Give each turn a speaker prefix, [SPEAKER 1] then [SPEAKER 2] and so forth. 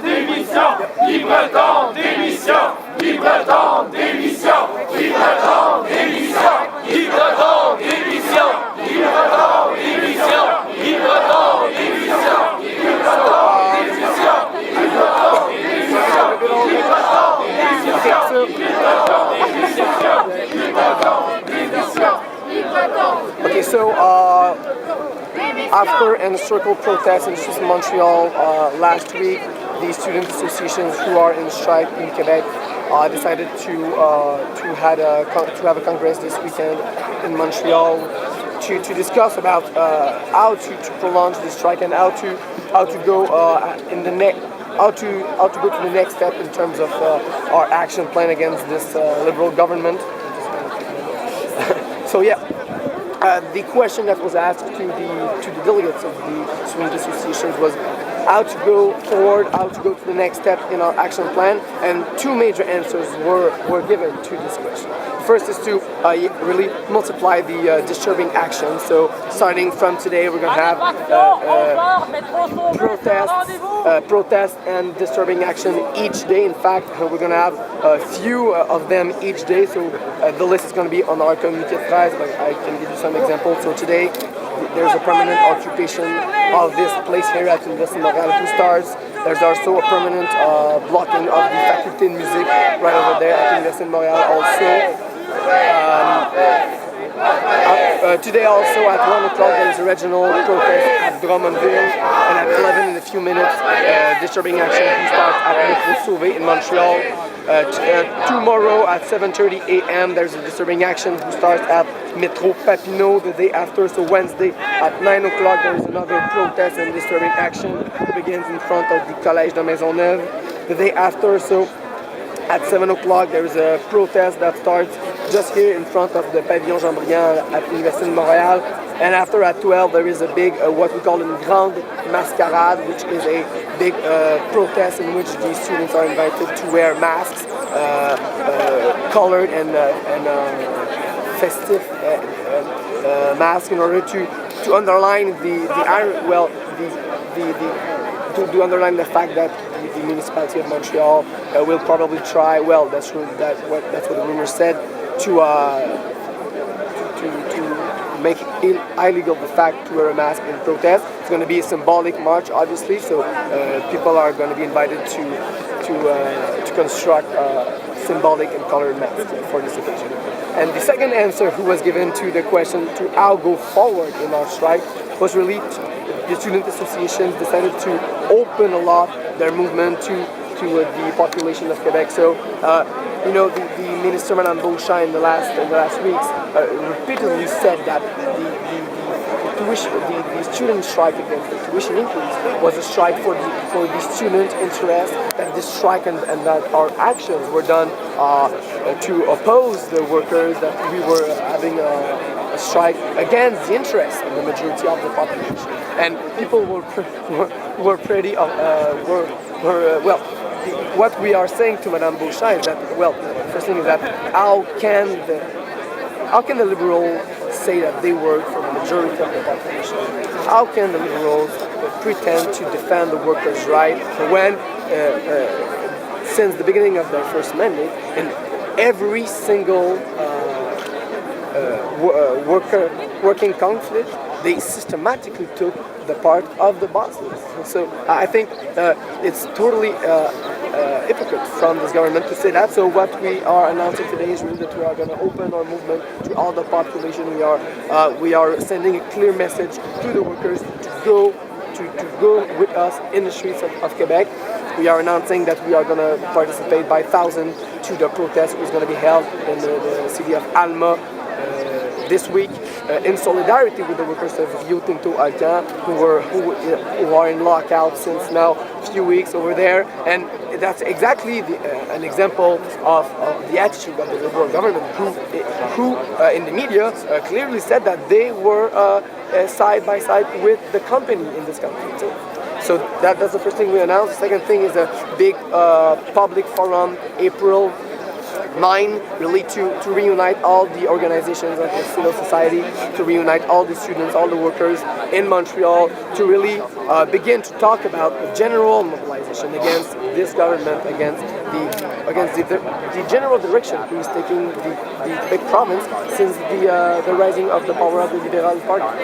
[SPEAKER 1] d'émission, libre temps d'émission, libre temps d'émission, libre temps d'émission, libre temps d'émission, libre temps d'émission, libre temps d'émission, libre temps d'émission, libre temps d'émission, libre temps d'émission, libre temps.
[SPEAKER 2] Okay, so after an encircle protest in Montreal last week, the student associations who are in strike in Quebec decided to have a congress this weekend in Montreal to discuss about how to prolong the strike and how to go in the next. How to go to the next step in terms of our action plan against this liberal government. So yeah, the question that was asked to the delegates of the student associations was how to go forward, how to go to the next step in our action plan, and two major answers were given to this question. First is to really multiply the disturbing action. So starting from today, we're going to have protests and disturbing action each day. In fact, we're going to have a few of them each day. So the list is going to be on our communiqué de presse, but I can give you some examples. So today, there's a permanent occupation of this place here at Université de Montréal who starts. There's also a permanent blocking of the faculté de musique right over there at Université de Montréal also. Today also at 1 o'clock there is a regional protest at Drummondville, and at 11 in a few minutes disturbing action who starts at Métro Sauvé in Montreal. Tomorrow at 7:30 a.m. there's a disturbing action who starts at Métro Papineau the day after. So Wednesday at 9 o'clock there is another protest and disturbing action who begins in front of the Collège de Maisonneuve the day after. So at 7 o'clock there is a protest that starts just here in front of the Pavillon Jean-Briand at Université de Montréal. And after at 12 there is a big, what we call une grande mascarade, which is a big protest in which the students are invited to wear masks, colored and festive masks in order to underline to underline the fact that the municipality of Montreal will probably try, well, that's what the rumor said, to make it illegal the fact to wear a mask in protest. It's going to be a symbolic march, obviously, so people are going to be invited to construct symbolic and colored masks for this occasion. And the second answer who was given to the question to how go forward in our strike was really the student associations decided to open a lot their movement to the population of Quebec. So, the Minister, Madame Beauchamp, in the last weeks, repeatedly said that the student strike against the tuition increase was a strike for the student interest, that this strike and that our actions were done to oppose the workers, that we were having a strike against the interests of the majority of the population. And people were pretty what we are saying to Madame Beauchamp is that, well, the first thing is that how can the liberals say that they work for the majority of the population? How can the liberals pretend to defend the workers' right when, since the beginning of their first mandate, in every single working conflict, they systematically took the part of the bosses. So I think it's totally hypocrite from this government to say that. So what we are announcing today is really that we are going to open our movement to all the population. We are sending a clear message to the workers to go with us in the streets of Quebec. We are announcing that we are going to participate by thousands to the protest which is going to be held in the city of Alma this week, in solidarity with the workers of Rio Tinto Alcan, who are in lockout since now a few weeks over there. And that's exactly an example of the attitude of the Liberal government, who in the media clearly said that they were side by side with the company in this country. So that's the first thing we announced. The second thing is a big public forum, April 9, really to reunite all the organizations of the civil society, to reunite all the students, all the workers in Montreal, to really begin to talk about a general mobilization against this government, against the general direction who is taking the big province since the rising of the power of the Liberal Party.